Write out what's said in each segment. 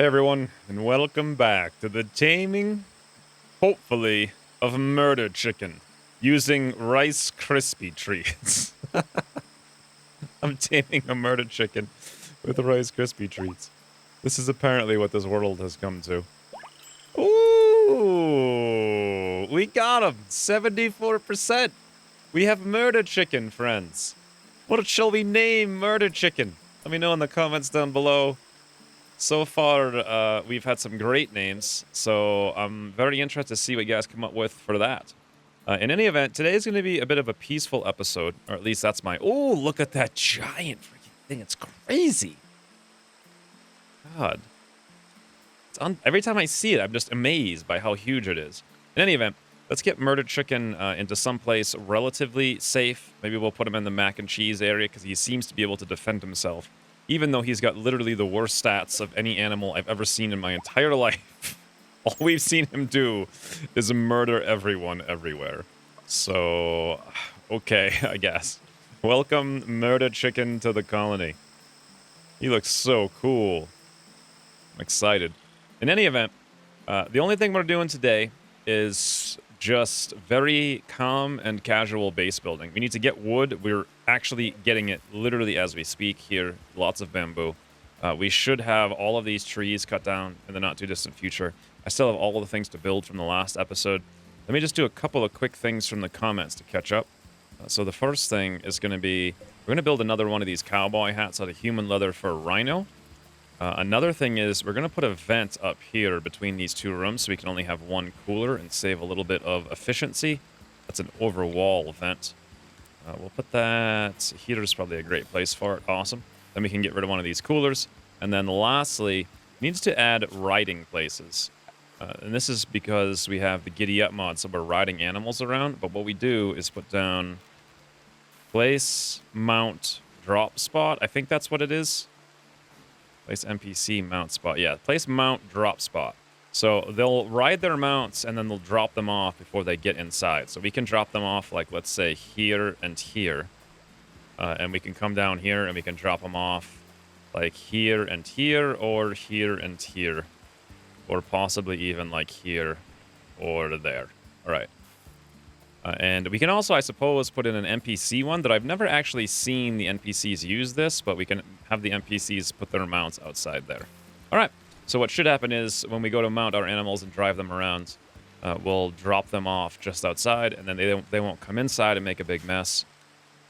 Hey everyone, and welcome back to the taming, hopefully, of murder chicken using Rice Krispie treats. I'm taming a murder chicken with Rice Krispie treats. This is apparently what this world has come to. Ooh, we got him! 74%! We have murder chicken, friends. What shall we name murder chicken? Let me know in the comments down below. So far, we've had some great names, so I'm very interested to see what you guys come up with for that. In any event, today is going to be a bit of a peaceful episode, or at least that's my... Oh, look at that giant freaking thing. It's crazy. God. Every time I see it, I'm just amazed by how huge it is. In any event, let's get Murdered Chicken into someplace relatively safe. Maybe we'll put him in the mac and cheese area, because he seems to be able to defend himself. Even though he's got literally the worst stats of any animal I've ever seen in my entire life. All we've seen him do is murder everyone everywhere. So, okay, I guess. Welcome, Murdered Chicken, to the colony. He looks so cool. I'm excited. In any event, the only thing we're doing today is just very calm and casual base building. We need to get wood. We're actually getting it literally as we speak here. Lots of bamboo. We should have all of these trees cut down in the not too distant future. I still have all of the things to build from the last episode. Let me just do a couple of quick things from the comments to catch up. So the first thing is going to be, we're going to build another one of these cowboy hats out of human leather for a rhino. Another thing is we're going to put a vent up here between these two rooms so we can only have one cooler and save a little bit of efficiency. That's an overwall vent. We'll put that... Heater's probably a great place for it. Awesome. Then we can get rid of one of these coolers. And then lastly, needs to add riding places. And this is because we have the Giddy Up mod, so we're riding animals around. But what we do is put down place, mount, drop spot. I think that's what it is. Place NPC mount spot. Yeah, place mount drop spot. So they'll ride their mounts and then they'll drop them off before they get inside. So we can drop them off, like, let's say here and here. And we can come down here and we can drop them off like here and here, or here and here. Or possibly even like here or there. All right. And we can also, I suppose, put in an NPC one that I've never actually seen the NPCs use this, but we can have the NPCs put their mounts outside there. All right. So what should happen is when we go to mount our animals and drive them around, we'll drop them off just outside, and then they won't come inside and make a big mess.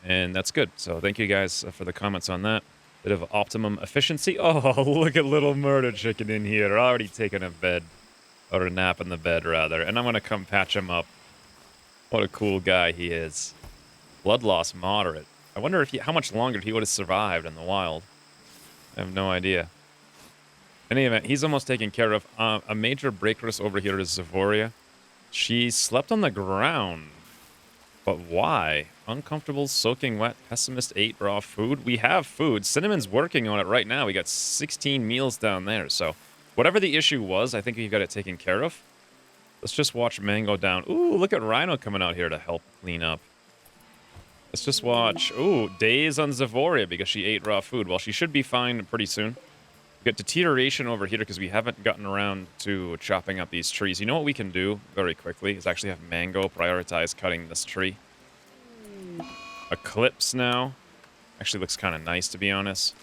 And that's good. So thank you guys for the comments on that. Bit of optimum efficiency. Oh, look at little murder chicken in here. Already taking a bed. Or a nap in the bed, rather. And I'm going to come patch him up. What a cool guy he is. Blood loss moderate. I wonder if how much longer he would have survived in the wild. I have no idea. In any event, he's almost taken care of. A major breakeress over here is Zavoria. She slept on the ground. But why? Uncomfortable, soaking wet, pessimist ate raw food. We have food. Cinnamon's working on it right now. We got 16 meals down there. So whatever the issue was, I think we've got it taken care of. Let's just watch Mango down. Ooh, look at Rhino coming out here to help clean up. Let's just watch. Ooh, days on Zavoria because she ate raw food. Well, she should be fine pretty soon. We got deterioration over here because we haven't gotten around to chopping up these trees. You know what we can do very quickly is actually have Mango prioritize cutting this tree. Eclipse now. Actually looks kind of nice, to be honest.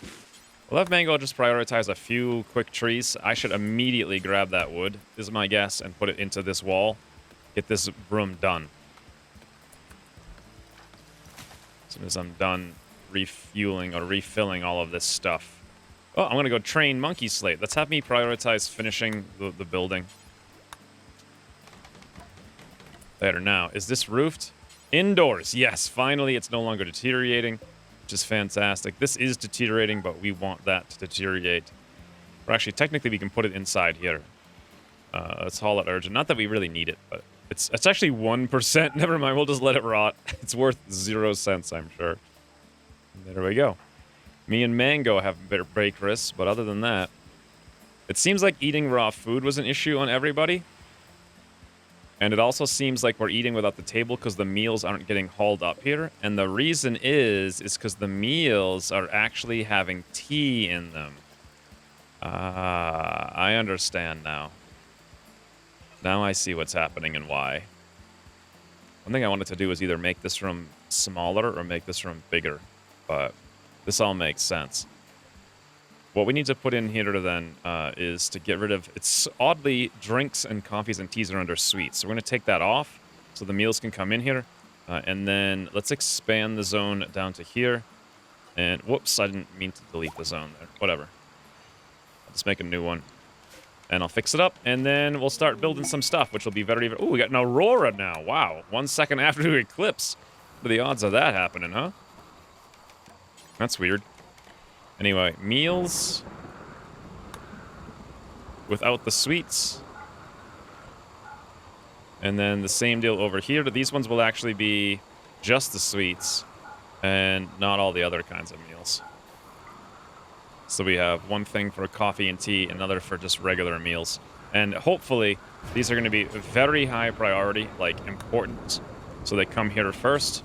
We'll have Mango just prioritize a few quick trees. I should immediately grab that wood, is my guess, and put it into this wall. Get this room done. As soon as I'm done refueling or refilling all of this stuff. Oh, I'm going to go train Monkey Slate. Let's have me prioritize finishing the building. There, now. Is this roofed? Indoors. Yes, finally it's no longer deteriorating, which is fantastic. This is deteriorating, but we want that to deteriorate. Or actually, technically, we can put it inside here. Let's haul it urgent. Not that we really need it, but it's actually 1%. Never mind, we'll just let it rot. It's worth 0 cents, I'm sure. And there we go. Me and Mango have bakeries, but other than that, it seems like eating raw food was an issue on everybody. And it also seems like we're eating without the table because the meals aren't getting hauled up here. And the reason is because the meals are actually having tea in them. Ah, I understand now. Now I see what's happening and why. One thing I wanted to do is either make this room smaller or make this room bigger, but this all makes sense. What we need to put in here then is to get rid of, it's oddly, drinks and coffees and teas are under sweets. So we're going to take that off so the meals can come in here. And then let's expand the zone down to here. And whoops, I didn't mean to delete the zone there. Whatever. I'll just make a new one. And I'll fix it up. And then we'll start building some stuff, which will be very... Oh, we got an aurora now. Wow. 1 second after the eclipse. What are the odds of that happening, huh? That's weird. Anyway, meals without the sweets. And then the same deal over here. These ones will actually be just the sweets and not all the other kinds of meals. So we have one thing for coffee and tea, another for just regular meals. And hopefully these are going to be very high priority, like important. So they come here first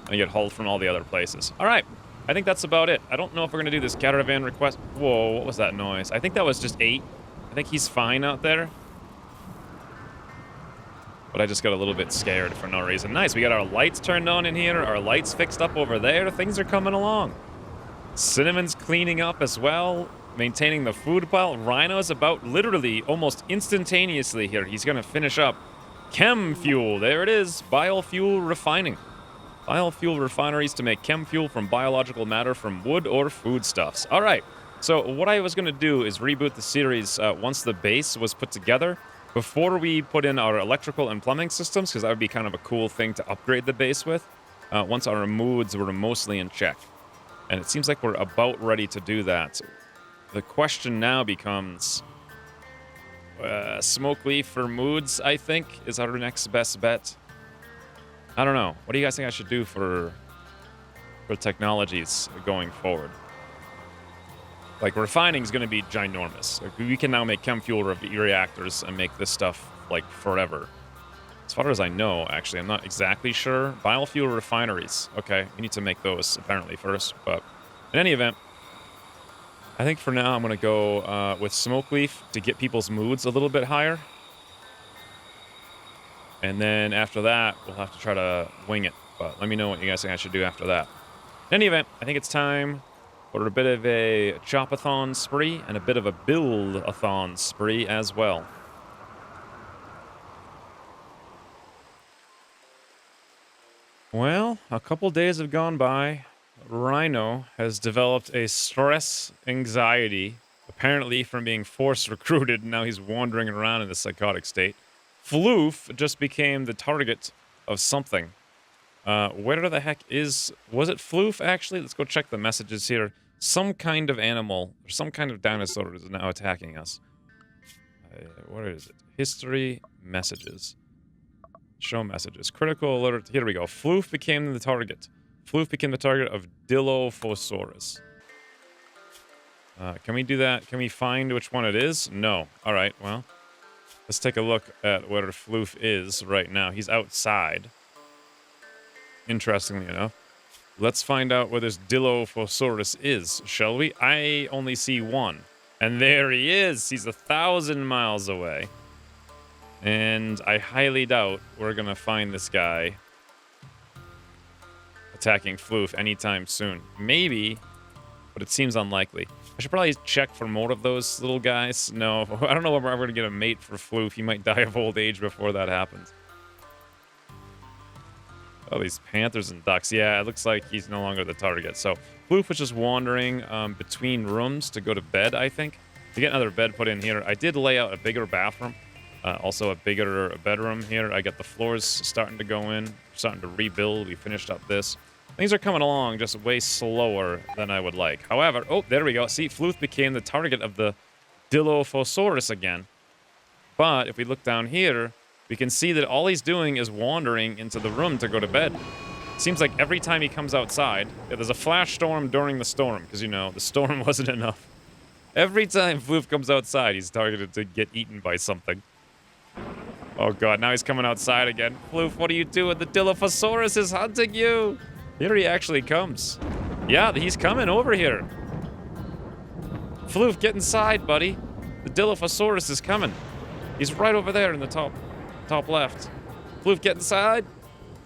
and get hauled from all the other places. All right. I think that's about it. I don't know if we're going to do this caravan request. Whoa, what was that noise? I think that was just 8. I think he's fine out there. But I just got a little bit scared for no reason. Nice, we got our lights turned on in here. Our lights fixed up over there. Things are coming along. Cinnamon's cleaning up as well. Maintaining the food pile. Rhino's about literally almost instantaneously here. He's going to finish up chem fuel. There it is. Biofuel refining. Biofuel refineries to make chem fuel from biological matter from wood or foodstuffs. All right. So what I was going to do is reboot the series once the base was put together. Before we put in our electrical and plumbing systems, because that would be kind of a cool thing to upgrade the base with, once our moods were mostly in check. And it seems like we're about ready to do that. The question now becomes... smoke leaf for moods, I think, is our next best bet. I don't know. What do you guys think I should do for technologies going forward? Like, refining is going to be ginormous. Like, we can now make chem fuel reactors and make this stuff, like, forever. As far as I know, actually, I'm not exactly sure. Biofuel refineries. Okay, we need to make those, apparently, first. But in any event, I think for now I'm going to go with smoke leaf to get people's moods a little bit higher. And then after that, we'll have to try to wing it. But let me know what you guys think I should do after that. In any event, I think it's time for a bit of a chop-a-thon spree and a bit of a build-a-thon spree as well. Well, a couple days have gone by. Rhino has developed a stress anxiety, apparently from being force recruited, and now he's wandering around in a psychotic state. Floof just became the target of something. Where the heck is... Was it Floof, actually? Let's go check the messages here. Some kind of animal, or some kind of dinosaur is now attacking us. What is it? History, messages. Show messages. Critical alert. Here we go. Floof became the target. Floof became the target of Dilophosaurus. Can we do that? Can we find which one it is? No. All right, well... Let's take a look at where Floof is right now. He's outside. Interestingly enough. Let's find out where this Dilophosaurus is, shall we? I only see one. And there he is! He's 1,000 miles away. And I highly doubt we're gonna find this guy attacking Floof anytime soon. Maybe, but it seems unlikely. I should probably check for more of those little guys. No, I don't know if we're ever going to get a mate for Floof. He might die of old age before that happens. Oh, these panthers and ducks. Yeah, it looks like he's no longer the target. So Floof was just wandering between rooms to go to bed, I think. To get another bed put in here, I did lay out a bigger bathroom. Also a bigger bedroom here. I got the floors starting to go in. Starting to rebuild. We finished up this. Things are coming along just way slower than I would like. However, oh, there we go. See, Floof became the target of the Dilophosaurus again. But if we look down here, we can see that all he's doing is wandering into the room to go to bed. It seems like every time he comes outside, there's a flash storm during the storm, because, you know, the storm wasn't enough. Every time Floof comes outside, he's targeted to get eaten by something. Oh, God, now he's coming outside again. Floof, what are you doing? The Dilophosaurus is hunting you! Here he actually comes. Yeah, he's coming over here. Floof, get inside, buddy. The Dilophosaurus is coming. He's right over there in the top left. Floof, get inside.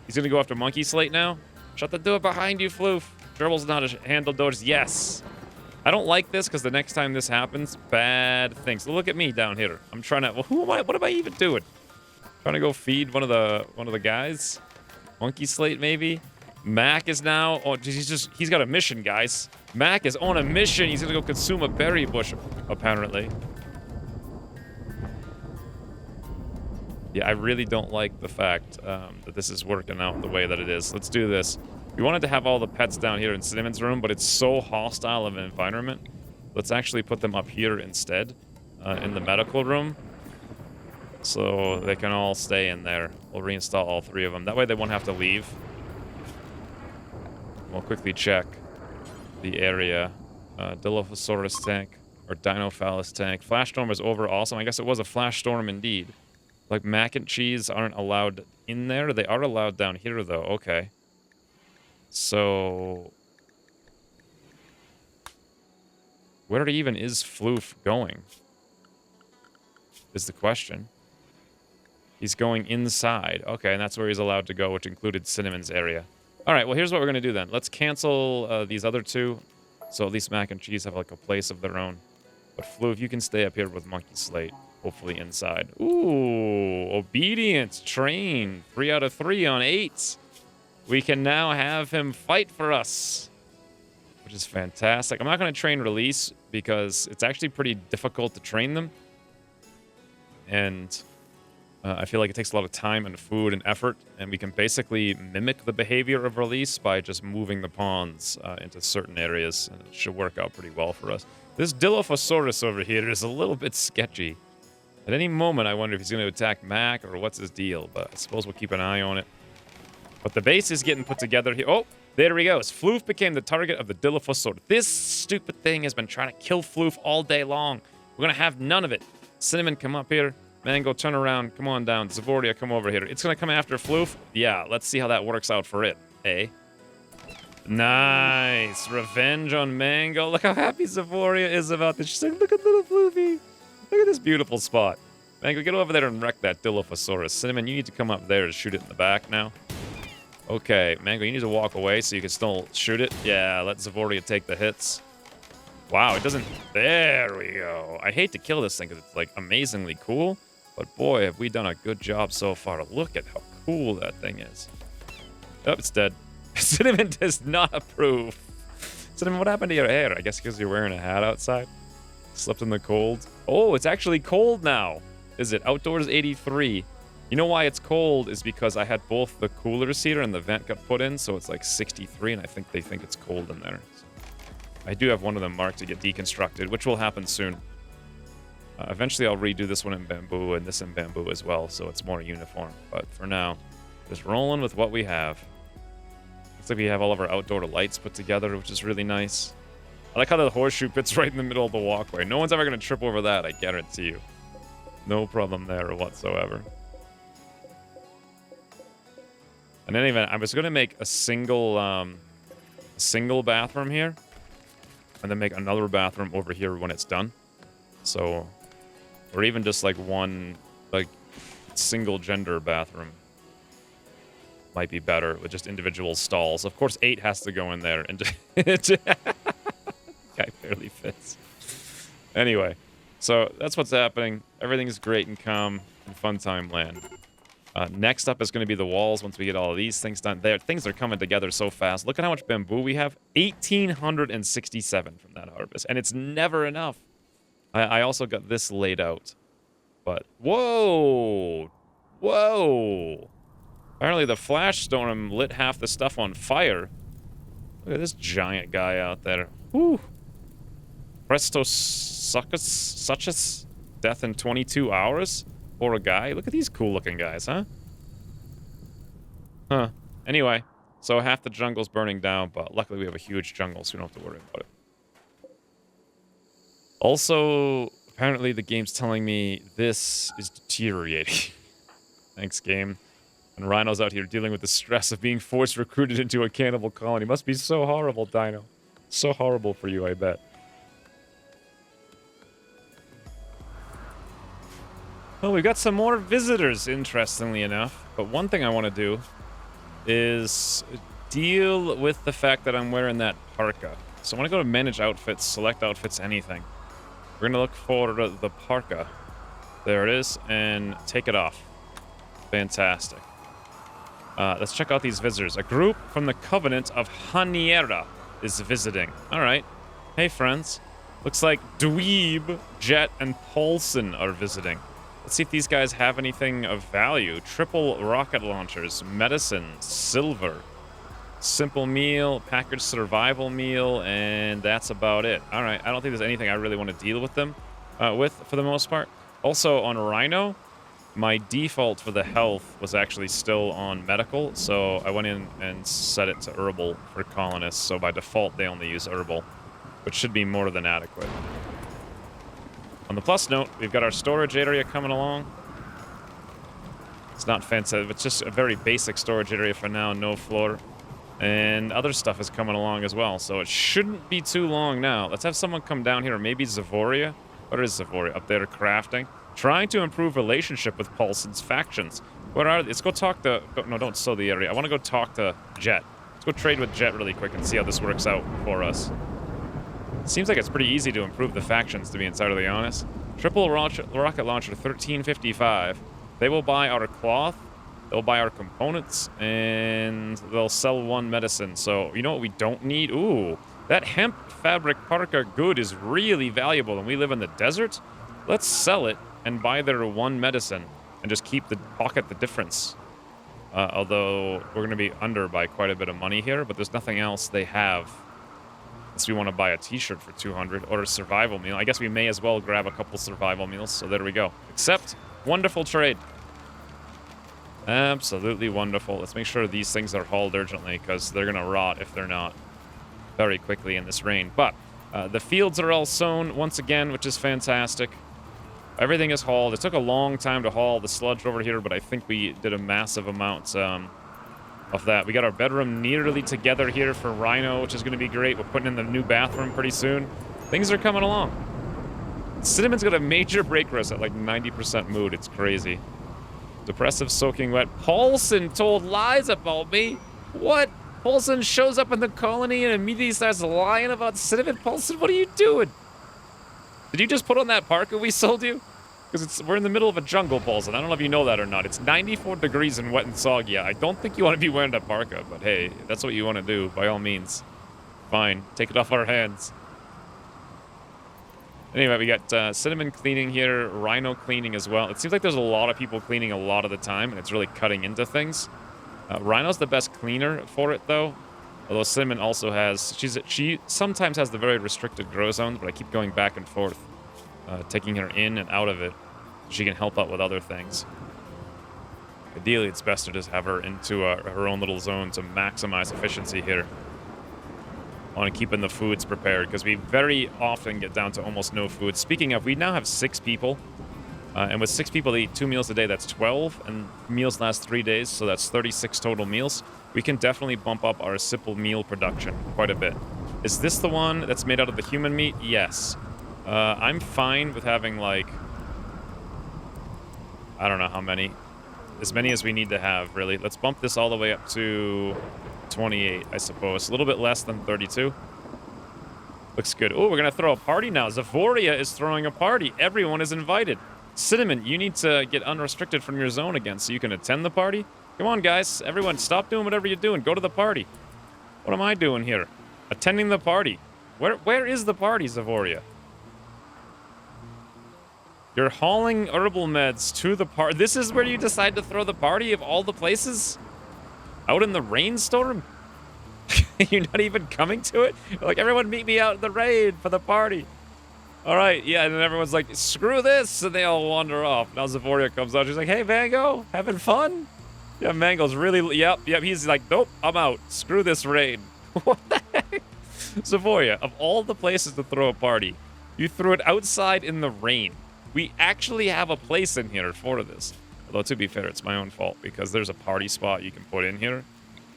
He's gonna go after Monkey Slate now. Shut the door behind you, Floof. Gerbils not handle doors. Yes. I don't like this because the next time this happens, bad things. Look at me down here. I'm trying to. Well, who am I? What am I even doing? Trying to go feed one of the guys. Monkey Slate maybe. Mac is now. Oh, he's got a mission, guys. Mac is on a mission. He's gonna go consume a berry bush, apparently. Yeah, I really don't like the fact that this is working out the way that it is. Let's do this. We wanted to have all the pets down here in Cinnamon's room, but it's so hostile of an environment. Let's actually put them up here instead, in the medical room. So they can all stay in there. We'll reinstall all 3 of them. That way they won't have to leave. We'll quickly check the area. Dilophosaurus tank, or Dinophallus tank. Flash storm is over, awesome. I guess it was a flash storm indeed. Like, mac and cheese aren't allowed in there. They are allowed down here, though. Okay. So... where even is Floof going? Is the question. He's going inside. Okay, and that's where he's allowed to go, which included Cinnamon's area. Alright, well, here's what we're going to do then. Let's cancel these other 2, so at least mac and cheese have, like, a place of their own. But Floof, you can stay up here with Monkey Slate. Hopefully inside. Ooh, obedience, train. 3 out of 3 on 8. We can now have him fight for us, which is fantastic. I'm not going to train release because it's actually pretty difficult to train them. And I feel like it takes a lot of time and food and effort, and we can basically mimic the behavior of release by just moving the pawns into certain areas, and it should work out pretty well for us. This Dilophosaurus over here is a little bit sketchy. At any moment, I wonder if he's going to attack Mac or what's his deal, but I suppose we'll keep an eye on it. But the base is getting put together here. Oh, there he goes. Floof became the target of the Dilophosaurus. This stupid thing has been trying to kill Floof all day long. We're going to have none of it. Cinnamon, come up here. Mango, turn around. Come on down. Zavordia, come over here. It's going to come after Floof. Yeah, let's see how that works out for it. Eh? Nice. Revenge on Mango. Look how happy Zavordia is about this. She's like, look at little Floofy. Look at this beautiful spot. Mango, get over there and wreck that Dilophosaurus. Cinnamon, you need to come up there to shoot it in the back now. Okay, Mango, you need to walk away so you can still shoot it. Yeah, let Zavordia take the hits. Wow, it doesn't... There we go. I hate to kill this thing because it's, like, amazingly cool. But, boy, have we done a good job so far. Look at how cool that thing is. Oh, it's dead. Cinnamon does not approve. Cinnamon, what happened to your hair? I guess because you're wearing a hat outside. Slept in the cold. Oh, it's actually cold now. Is it? Outdoors 83. You know why it's cold is because I had both the coolers here and the vent got put in, so it's like 63, and I think they think it's cold in there. So I do have one of them marked to get deconstructed, which will happen soon. Eventually I'll redo this one in bamboo and this in bamboo as well, so it's more uniform. But for now, just rolling with what we have. Looks like we have all of our outdoor lights put together, which is really nice. I like how the horseshoe fits right in the middle of the walkway. No one's ever going to trip over that, I guarantee you. No problem there whatsoever. In any event, I was going to make a single bathroom here, and then make another bathroom over here when it's done. So, or even just like one, like, single gender bathroom might be better with just individual stalls. Of course, 8 has to go in there, and guy barely fits. Anyway, so that's what's happening. Everything's great and calm in Fun Time Land. Next up is going to be the walls once we get all of these things done. Things are coming together so fast. Look at how much bamboo we have. 1,867 from that harvest. And it's never enough. I also got this laid out. But, whoa! Whoa! Apparently the flash storm lit half the stuff on fire. Look at this giant guy out there. Whew! Presto succus? Death in 22 hours? For a guy? Look at these cool-looking guys, huh? Huh. Anyway, so half the jungle's burning down, but luckily we have a huge jungle, so we don't have to worry about it. Also, apparently the game's telling me this is deteriorating. Thanks, game. And Rhino's out here dealing with the stress of being forced recruited into a cannibal colony. Must be so horrible, Dino. So horrible for you, I bet. Well, we've got some more visitors, interestingly enough. But one thing I want to do is deal with the fact that I'm wearing that parka. So I want to go to manage outfits, select outfits, anything. We're going to look for the parka. There it is, and take it off. Fantastic. Let's check out these visitors. A group from the Covenant of Haniera is visiting. All right. Hey, friends. Looks like Dweeb, Jet, and Paulson are visiting. Let's see if these guys have anything of value. Triple rocket launchers, medicine, silver, simple meal, packaged survival meal, and that's about it. All right. I don't think there's anything I really want to deal with them with for the most part. Also, on Rhino, my default for the health was actually still on medical, so I went in and set it to herbal for colonists, so by default they only use herbal, which should be more than adequate. On the plus note, we've got our storage area coming along. It's not fancy, it's just a very basic storage area for now, no floor. And other stuff is coming along as well, so it shouldn't be too long now. Let's have someone come down here, maybe Zavoria. What is Zavoria? Up there crafting. Trying to improve relationship with Paulson's factions. Where are they? Let's go talk to... No, don't sow the area. I want to go talk to Jet. Let's go trade with Jet really quick and see how this works out for us. It seems like it's pretty easy to improve the factions, to be entirely honest. Triple rocket launcher, 1355. They will buy our cloth, they'll buy our components, and they'll sell one medicine. So, you know what we don't need? Ooh, that hemp fabric parka good is really valuable, and we live in the desert. Let's sell it and buy their one medicine and just pocket the difference. Although we're going to be under by quite a bit of money here, but there's nothing else they have. Unless we want to buy a t-shirt for 200 or a survival meal. I guess we may as well grab a couple survival meals, so there we go. Accept. Wonderful trade. Absolutely wonderful. Let's make sure these things are hauled urgently, because they're going to rot if they're not very quickly in this rain. But the fields are all sown once again, which is fantastic. Everything is hauled. It took a long time to haul the sludge over here, but I think we did a massive amount of that. We got our bedroom nearly together here for Rhino, which is going to be great. We're putting in the new bathroom pretty soon. Things are coming along. Cinnamon's got a major break for us at like 90% mood. It's crazy. Depressive, soaking wet. Paulson told lies about me. What? Paulson shows up in the colony and immediately starts lying about Cinnamon. Paulson, what are you doing? Did you just put on that parka we sold you? Because we're in the middle of a jungle, Paulson. I don't know if you know that or not. It's 94 degrees and wet and soggy. I don't think you want to be wearing that parka, but hey, if that's what you want to do, by all means. Fine. Take it off our hands. Anyway, we got Cinnamon cleaning here, Rhino cleaning as well. It seems like there's a lot of people cleaning a lot of the time, and it's really cutting into things. Rhino's the best cleaner for it, though. Although Cinnamon also has... She sometimes has the very restricted grow zones, but I keep going back and forth, taking her in and out of it. She can help out with other things. Ideally, it's best to just have her into her own little zone to maximize efficiency here. I want to keep in the foods prepared, because we very often get down to almost no food. Speaking of, we now have 6 people. And with 6 people, they eat 2 meals a day. That's 12, and meals last 3 days, so that's 36 total meals. We can definitely bump up our simple meal production quite a bit. Is this the one that's made out of the human meat? Yes. I'm fine with having, like, I don't know how many. As many as we need to have, really. Let's bump this all the way up to 28, I suppose. A little bit less than 32. Looks good. Oh, we're going to throw a party now. Zavoria is throwing a party. Everyone is invited. Cinnamon, you need to get unrestricted from your zone again so you can attend the party. Come on, guys. Everyone, stop doing whatever you're doing. Go to the party. What am I doing here? Attending the party. Where is the party, Zavoria? You're hauling herbal meds to the party. This is where you decide to throw the party of all the places? Out in the rainstorm? You're not even coming to it? You're like, everyone meet me out in the rain for the party. All right, yeah, and then everyone's like, screw this, and they all wander off. Now Zavoria comes out. She's like, hey, Mango, having fun? Yeah, Mango's really, yep, he's like, nope, I'm out. Screw this rain. What the heck? Zavoria, of all the places to throw a party, you threw it outside in the rain. We actually have a place in here for this. Although, to be fair, it's my own fault, because there's a party spot you can put in here.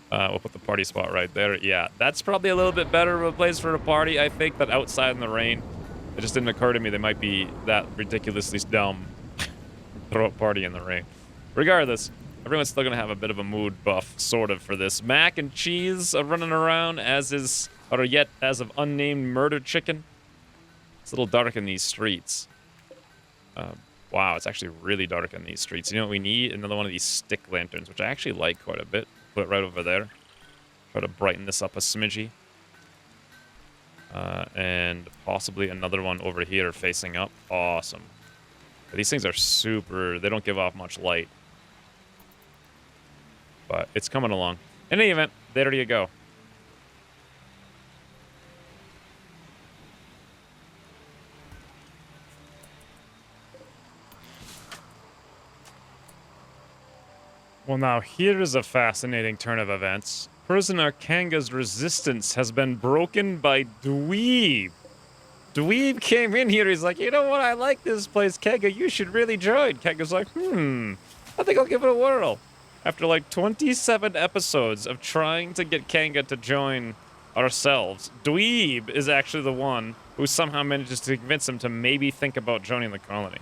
We'll put the party spot right there. Yeah, that's probably a little bit better of a place for a party, I think, than outside in the rain. It just didn't occur to me they might be that ridiculously dumb. Throw a party in the rain. Regardless, everyone's still going to have a bit of a mood buff, sort of, for this. Mac and cheese are running around, as is, or yet as of unnamed murder chicken. It's a little dark in these streets. Wow, it's actually really dark in these streets. You know what we need? Another one of these stick lanterns, which I actually like quite a bit. Put it right over there. Try to brighten this up a smidgy. And possibly another one over here facing up. Awesome. These things are super... They don't give off much light. But it's coming along. In any event, there you go. Well, now, here is a fascinating turn of events. Prisoner Kanga's resistance has been broken by Dweeb. Dweeb came in here, he's like, you know what, I like this place, Kanga, you should really join. Kanga's like, I think I'll give it a whirl. After like 27 episodes of trying to get Kanga to join ourselves, Dweeb is actually the one who somehow manages to convince him to maybe think about joining the colony.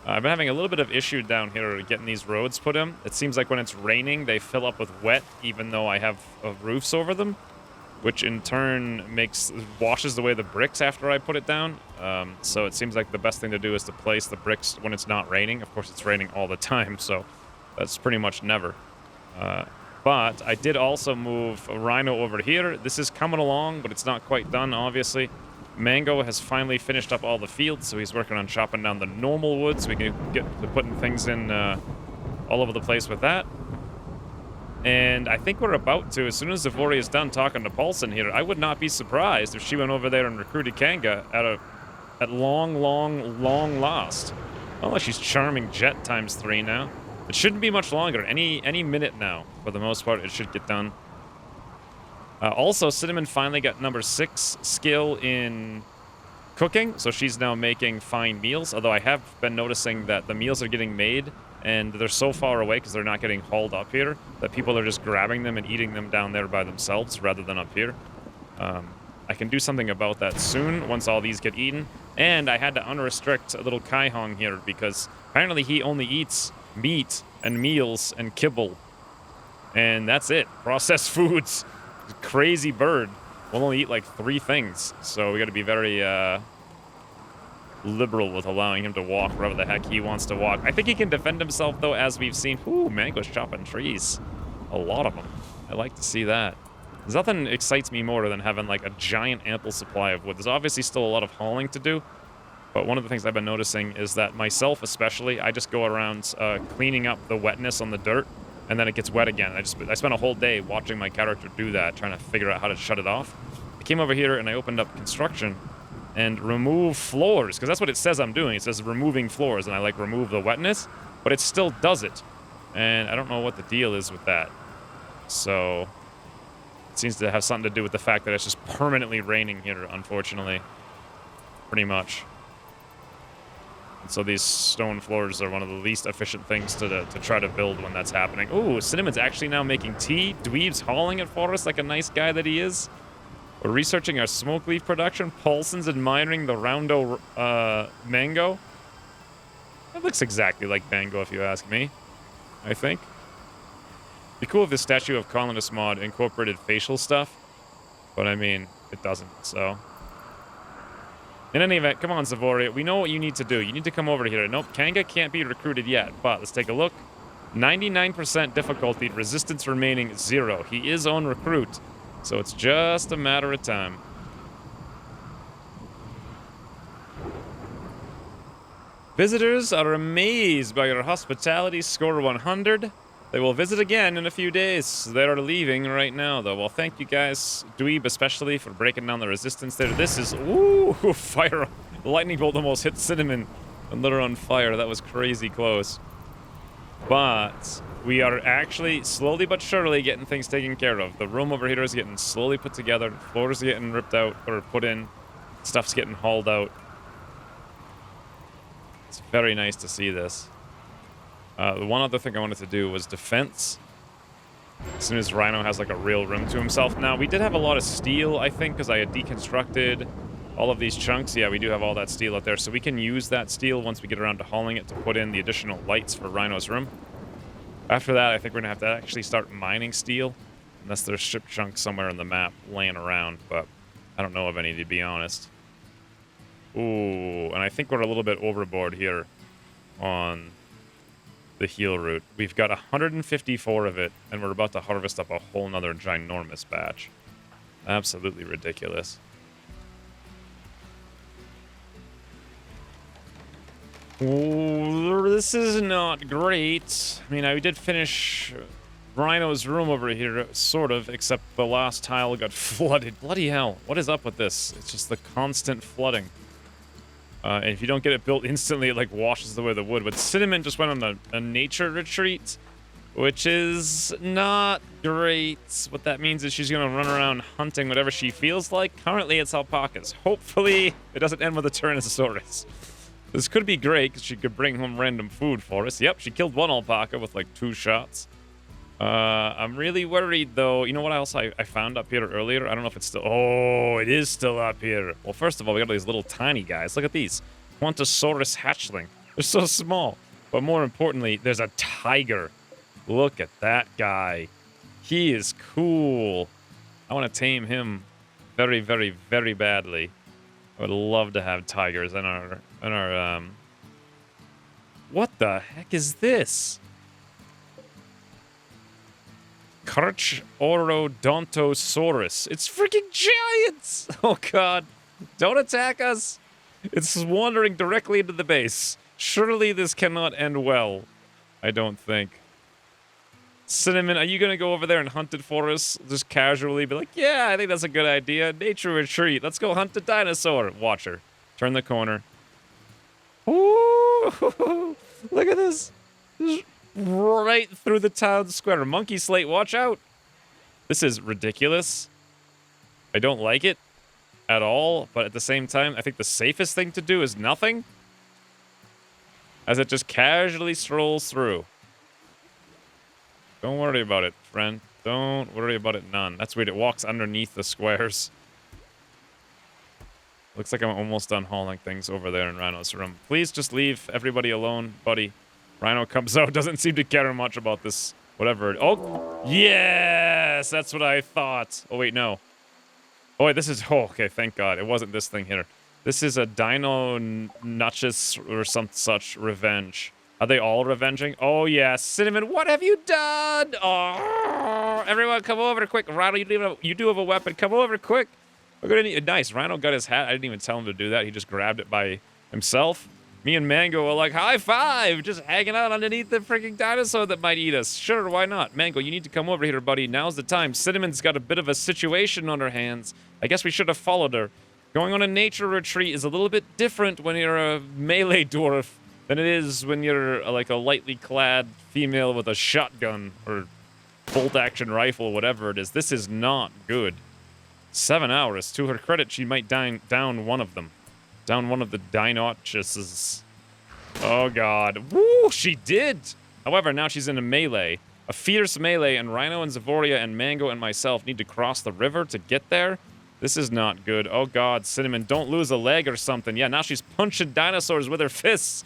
I've been having a little bit of issue down here getting these roads put in. It seems like when it's raining, they fill up with wet, even though I have roofs over them, which in turn washes away the bricks after I put it down. So it seems like the best thing to do is to place the bricks when it's not raining. Of course, it's raining all the time, so that's pretty much never. But I did also move a rhino over here. This is coming along, but it's not quite done, obviously. Mango has finally finished up all the fields, so he's working on chopping down the normal wood so we can get to putting things in all over the place with that. And I think we're about to, as soon as Zavori is done talking to Paulson here, I would not be surprised if she went over there and recruited Kanga at long last. Unless she's charming Jet ×3 now. It shouldn't be much longer. Any minute now, for the most part, it should get done. Also, Cinnamon finally got number 6 skill in cooking, so she's now making fine meals, although I have been noticing that the meals are getting made, and they're so far away because they're not getting hauled up here, that people are just grabbing them and eating them down there by themselves rather than up here. I can do something about that soon, once all these get eaten, and I had to unrestrict a little Kaihong here, because apparently he only eats meat and meals and kibble, and that's it. Processed foods. Crazy bird will only eat like 3 things, so we got to be very liberal with allowing him to walk wherever the heck he wants to walk. I think he can defend himself, though, as we've seen. Ooh, Mango's chopping trees. A lot of them. I like to see that. There's nothing excites me more than having like a giant ample supply of wood. There's obviously still a lot of hauling to do, but one of the things I've been noticing is that myself especially, I just go around cleaning up the wetness on the dirt, and then it gets wet again. I spent a whole day watching my character do that, trying to figure out how to shut it off. I came over here and I opened up construction and remove floors, because that's what it says I'm doing. It says removing floors, and I like remove the wetness, but it still does it. And I don't know what the deal is with that. So it seems to have something to do with the fact that it's just permanently raining here, unfortunately. Pretty much. So these stone floors are one of the least efficient things to try to build when that's happening. Ooh, Cinnamon's actually now making tea. Dweeb's hauling it for us like a nice guy that he is. We're researching our smoke leaf production. Paulson's admiring the roundo mango. That looks exactly like mango if you ask me, I think. Be cool if this statue of Colonist mod incorporated facial stuff, but I mean, it doesn't, so... In any event, come on, Zavoria. We know what you need to do. You need to come over here. Nope, Kanga can't be recruited yet, but let's take a look. 99% difficulty, resistance remaining 0. He is on recruit, so it's just a matter of time. Visitors are amazed by your hospitality, score 100. They will visit again in a few days. They are leaving right now, though. Well, thank you guys, Dweeb especially, for breaking down the resistance there. This is, ooh, fire. The lightning bolt almost hit Cinnamon and lit her on fire. That was crazy close. But we are actually slowly but surely getting things taken care of. The room over here is getting slowly put together. Floors are getting ripped out or put in. Stuff's getting hauled out. It's very nice to see this. The one other thing I wanted to do was defense. As soon as Rhino has like a real room to himself. Now, we did have a lot of steel, I think, because I had deconstructed All of these chunks, yeah, we do have all that steel out there, so we can use that steel once we get around to hauling it to put in the additional lights for Rhino's room. After that, I think we're going to have to actually start mining steel, unless there's ship chunks somewhere on the map laying around, but I don't know of any, to be honest. Ooh, and I think we're a little bit overboard here on the heal route. We've got 154 of it, and we're about to harvest up a whole nother ginormous batch. Absolutely ridiculous. Ooh, this is not great. I mean, I did finish Rhino's room over here, sort of, except the last tile got flooded. Bloody hell. What is up with this? It's just the constant flooding. And if you don't get it built instantly, it, like, washes away the wood. But Cinnamon just went on a nature retreat, which is not great. What that means is she's going to run around hunting whatever she feels like. Currently, it's alpacas. Hopefully, it doesn't end with a Tyrannosaurus. This could be great, because she could bring home random food for us. Yep, she killed one alpaca with, like, 2 shots. I'm really worried, though. You know what else I found up here earlier? I don't know if it's still... Oh, it is still up here. Well, first of all, we got these little tiny guys. Look at these. Quantosaurus hatchling. They're so small. But more importantly, there's a tiger. Look at that guy. He is cool. I want to tame him very, very, very badly. I would love to have tigers in our What the heck is this? Carchorodontosaurus. It's freaking giants! Oh god. Don't attack us! It's wandering directly into the base. Surely this cannot end well. I don't think. Cinnamon, are you gonna go over there and hunt it for us? Just casually be like, yeah, I think that's a good idea. Nature retreat. Let's go hunt a dinosaur. Watch her. Turn the corner. Ooh! Look at this. Just right through the town square. Monkey slate, watch out. This is ridiculous. I don't like it at all, but at the same time, I think the safest thing to do is nothing. As it just casually strolls through. Don't worry about it, friend. Don't worry about it none. That's weird. It walks underneath the squares. Looks like I'm almost done hauling things over there in Rhino's room. Please just leave everybody alone, buddy. Rhino comes out, doesn't seem to care much about this, whatever. Oh, yes! That's what I thought. Oh, wait, no. Oh, wait, this is... Oh, okay, thank God. It wasn't this thing here. This is a Dino Nutches or some such revenge. Are they all revenging? Oh, yeah. Cinnamon, what have you done? Oh, everyone come over quick. Rhino, you do have a weapon. Come over quick. We're gonna need... Nice. Rhino got his hat. I didn't even tell him to do that. He just grabbed it by himself. Me and Mango are like, high five, just hanging out underneath the freaking dinosaur that might eat us. Sure, why not? Mango, you need to come over here, buddy. Now's the time. Cinnamon's got a bit of a situation on her hands. I guess we should have followed her. Going on a nature retreat is a little bit different when you're a melee dwarf than it is when you're like a lightly clad female with a shotgun or bolt-action rifle, whatever it is. This is not good. 7 hours. To her credit, she might down one of them. Down one of the Dinochses. Oh, God. Woo! She did! However, now she's in a melee. A fierce melee, and Rhino and Zavoria and Mango and myself need to cross the river to get there. This is not good. Oh, God. Cinnamon, don't lose a leg or something. Yeah, now she's punching dinosaurs with her fists.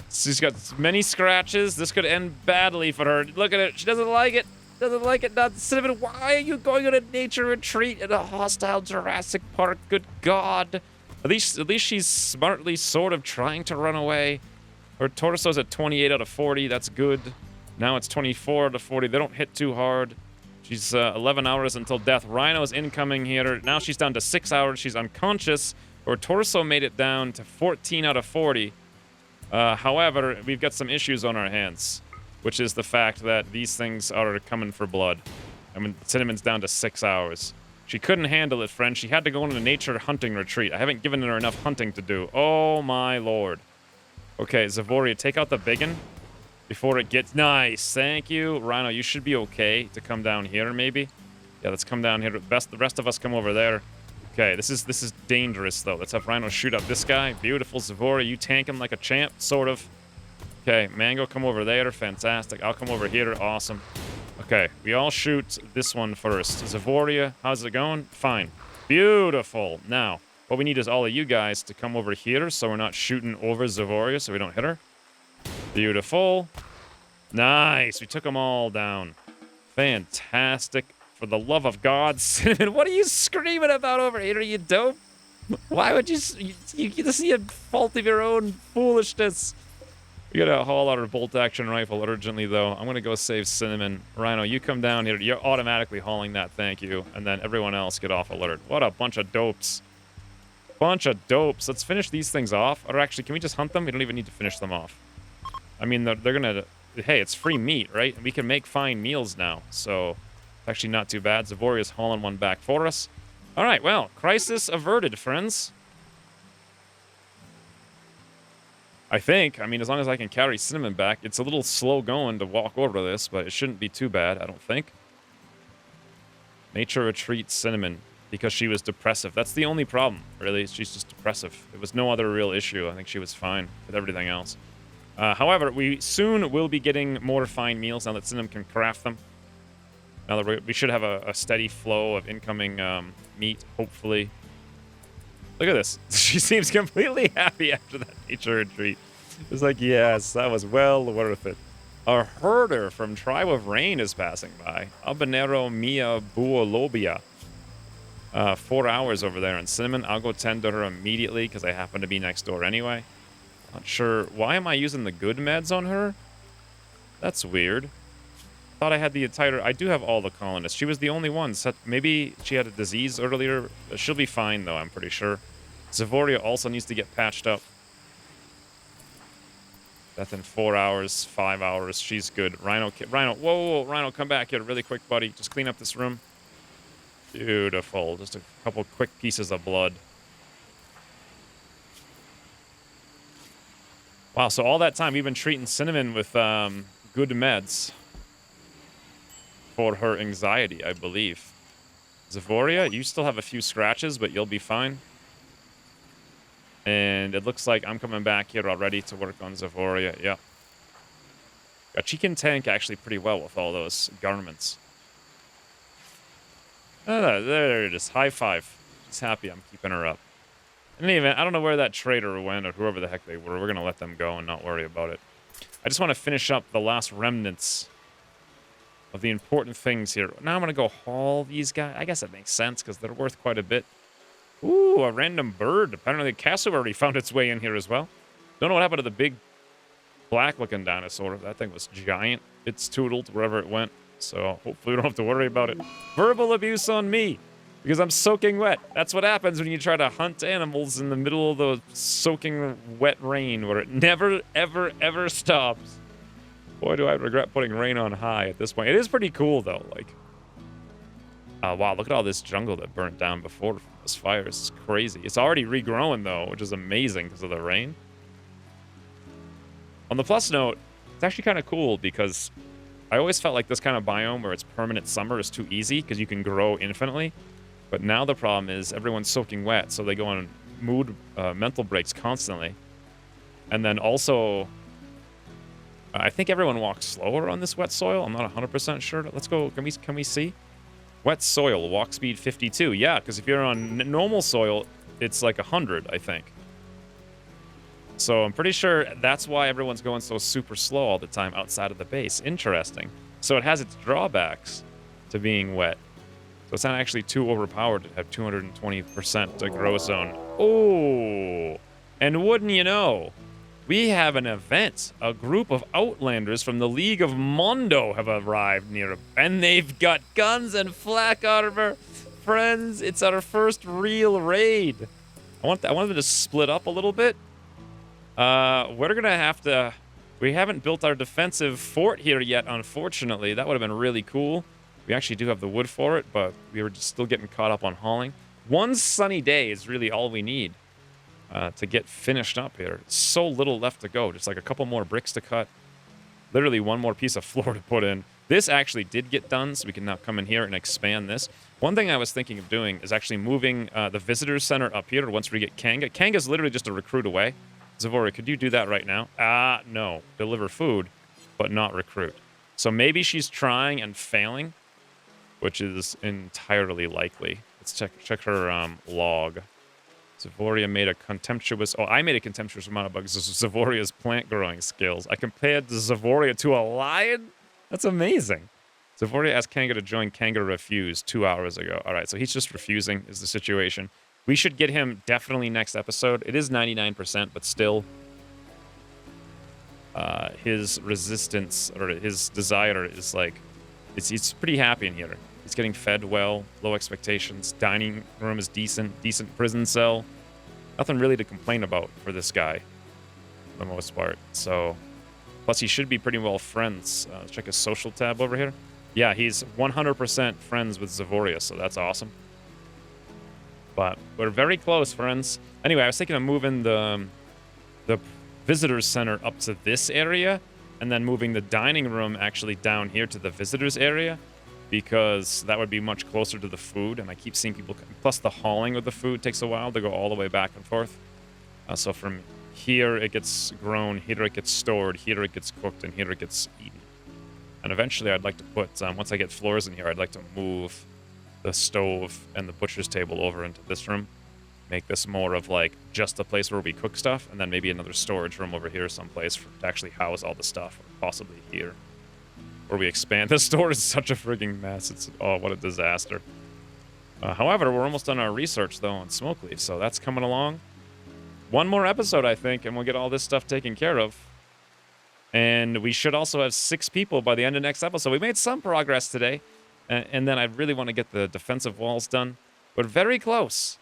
She's got many scratches. This could end badly for her. Look at it. She doesn't like it. Doesn't like it. Not Cinnamon, why are you going on a nature retreat in a hostile Jurassic Park? Good God. At least she's smartly sort of trying to run away. Her torso's at 28 out of 40. That's good. Now it's 24 out of 40. They don't hit too hard. She's 11 hours until death. Rhino's incoming here. Now she's down to 6 hours. She's unconscious. Her torso made it down to 14 out of 40. However, we've got some issues on our hands, which is the fact that these things are coming for blood. I mean, Cinnamon's down to 6 hours. She couldn't handle it, friend. She had to go on a nature hunting retreat. I haven't given her enough hunting to do. Oh, my lord. Okay, Zavoria, take out the biggin before it gets... Nice. Thank you. Rhino, you should be okay to come down here, maybe. Yeah, let's come down here. The rest of us come over there. Okay, this is dangerous, though. Let's have Rhino shoot up this guy. Beautiful. Zavoria, you tank him like a champ, sort of. Okay, Mango, come over there. Fantastic. I'll come over here. Awesome. Okay, we all shoot this one first. Zavoria, how's it going? Fine. Beautiful. Now, What we need is all of you guys to come over here so we're not shooting over Zavoria so we don't hit her. Beautiful. Nice. We took them all down. Fantastic. For the love of God, Cinnamon, what are you screaming about over here? Are you dope? Why would you see a fault of your own foolishness? We gotta haul out our bolt-action rifle urgently, though. I'm gonna go save Cinnamon. Rhino, you come down here. You're automatically hauling that, thank you. And then everyone else get off alert. What a bunch of dopes. Bunch of dopes. Let's finish these things off. Or actually, can we just hunt them? We don't even need to finish them off. I mean, they're gonna... Hey, it's free meat, right? And we can make fine meals now, so... It's actually not too bad. Zavoria's hauling one back for us. All right, well, crisis averted, friends. I think. I mean, as long as I can carry Cinnamon back. It's a little slow going to walk over this, but it shouldn't be too bad, I don't think. Nature retreats Cinnamon because she was depressive. That's the only problem, really. She's just depressive. It was no other real issue. I think she was fine with everything else. However, we soon will be getting more fine meals now that Cinnamon can craft them. Now that we should have a steady flow of incoming meat, hopefully. Look at this. She seems completely happy after that nature retreat. It's like, yes, that was well worth it. A herder from Tribe of Rain is passing by. Habanero Mia Buolobia. 4 hours over there. And Cinnamon, I'll go tend to her immediately because I happen to be next door anyway. Not sure. Why am I using the good meds on her? That's weird. Thought I had the entire... I do have all the colonists. She was the only one. So maybe she had a disease earlier. She'll be fine, though, I'm pretty sure. Zavoria also needs to get patched up. Death in 4 hours, 5 hours. She's good. Rhino, whoa, Rhino, come back here really quick, buddy. Just clean up this room. Beautiful. Just a couple quick pieces of blood. Wow, so all that time we've been treating Cinnamon with good meds. For her anxiety, I believe. Zavoria, you still have a few scratches, but you'll be fine. And it looks like I'm coming back here already to work on Zavoria. Yeah. She can tank actually pretty well with all those garments. There it is. High five. She's happy I'm keeping her up. In any event, I don't know where that trader went or whoever the heck they were. We're going to let them go and not worry about it. I just want to finish up the last remnants of the important things here. Now I'm going to go haul these guys. I guess that makes sense because they're worth quite a bit. Ooh, a random bird. Apparently the castle already found its way in here as well. Don't know what happened to the big black-looking dinosaur. That thing was giant. It's tootled wherever it went, so hopefully we don't have to worry about it. Verbal abuse on me because I'm soaking wet. That's what happens when you try to hunt animals in the middle of the soaking wet rain where it never, ever, ever stops. Boy, do I regret putting rain on high at this point. It is pretty cool, though. Like, wow, look at all this jungle that burnt down before this fire. It's crazy. It's already regrowing, though, which is amazing because of the rain. On the plus note, it's actually kind of cool because I always felt like this kind of biome where it's permanent summer is too easy because you can grow infinitely. But now the problem is everyone's soaking wet, so they go on mental breaks constantly. And then also... I think everyone walks slower on this wet soil. I'm not 100% sure. Let's go. Can we see? Wet soil, walk speed 52. Yeah, because if you're on normal soil, it's like 100, I think. So I'm pretty sure that's why everyone's going so super slow all the time outside of the base. Interesting. So it has its drawbacks to being wet. So it's not actually too overpowered to have 220% grow zone. Oh, and wouldn't you know, we have an event. A group of Outlanders from the League of Mondo have arrived near, and they've got guns and flak armor. Friends, it's our first real raid. I want them to split up a little bit. We're gonna have to... We haven't built our defensive fort here yet, unfortunately. That would have been really cool. We actually do have the wood for it, but we were just still getting caught up on hauling. One sunny day is really all we need to get finished up here. So little left to go. Just like a couple more bricks to cut. Literally one more piece of floor to put in. This actually did get done, so we can now come in here and expand this. One thing I was thinking of doing is actually moving the visitor center up here once we get Kanga. Kanga's literally just a recruit away. Zavoria, could you do that right now? No. Deliver food, but not recruit. So maybe she's trying and failing, which is entirely likely. Let's check her log. Zavoria made a contemptuous... Oh, I made a contemptuous amount of bugs. Zavoria's plant growing skills. I compared Zavoria to a lion? That's amazing. Zavoria asked Kanga to join. Kanga refused 2 hours ago. All right, so he's just refusing is the situation. We should get him definitely next episode. It is 99%, but still... his resistance, or his desire is like... He's pretty happy in here. He's getting fed well, low expectations. Dining room is decent prison cell. Nothing really to complain about for this guy, for the most part. So, plus he should be pretty well friends. Let's check his social tab over here. Yeah, he's 100% friends with Zavoria, so that's awesome. But we're very close, friends. Anyway, I was thinking of moving the visitors center up to this area, and then moving the dining room actually down here to the visitors area, because that would be much closer to the food, and I keep seeing people... Plus, the hauling of the food takes a while to go all the way back and forth. So from here, it gets grown, here it gets stored, here it gets cooked, and here it gets eaten. And eventually, I'd like to put... once I get floors in here, I'd like to move the stove and the butcher's table over into this room. Make this more of, like, just a place where we cook stuff, and then maybe another storage room over here someplace to actually house all the stuff, or possibly here. Where we expand. This store is such a frigging mess. It's... Oh, what a disaster. However, we're almost done our research, though, on smoke leaf, so that's coming along. One more episode, I think, and we'll get all this stuff taken care of. And we should also have 6 people by the end of next episode. We made some progress today, and then I really want to get the defensive walls done. We're very close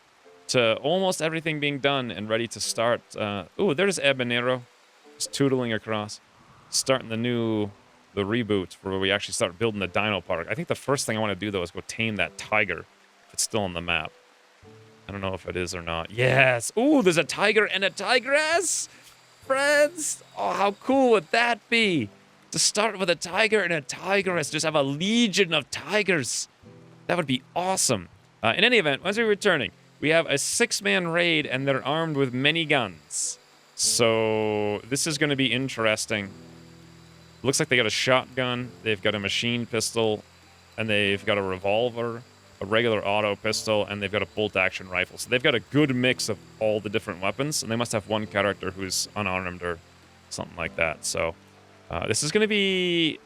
to almost everything being done and ready to start. Ooh, there's Ebanero, just tootling across. Starting the reboot where we actually start building the Dino Park. I think the first thing I want to do, though, is go tame that tiger. If it's still on the map. I don't know if it is or not. Yes! Ooh, there's a tiger and a tigress! Friends! Oh, how cool would that be? To start with a tiger and a tigress. Just have a legion of tigers. That would be awesome. In any event, once we're returning, we have a 6-man raid, and they're armed with many guns. So this is going to be interesting. Looks like they got a shotgun, they've got a machine pistol, and they've got a revolver, a regular auto pistol, and they've got a bolt-action rifle. So they've got a good mix of all the different weapons, and they must have one character who's unarmed or something like that. So this is going to be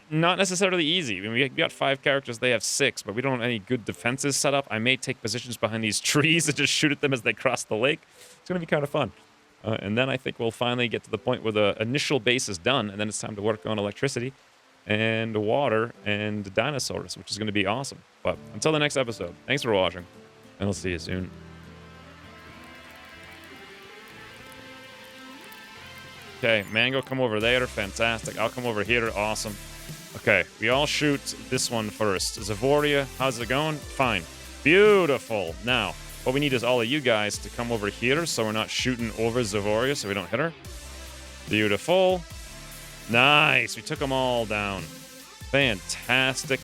not necessarily easy. I mean, we got 5 characters, they have 6, but we don't have any good defenses set up. I may take positions behind these trees and just shoot at them as they cross the lake. It's going to be kind of fun. And then I think we'll finally get to the point where the initial base is done, and then it's time to work on electricity and water and dinosaurs, which is going to be awesome. But until the next episode, thanks for watching, and I'll see you soon. Okay, Mango, come over there. Fantastic. I'll come over here. Awesome. Okay, we all shoot this one first. Zavoria, how's it going? Fine. Beautiful. Now, what we need is all of you guys to come over here so we're not shooting over Zavoria so we don't hit her. Beautiful. Nice. We took them all down. Fantastic.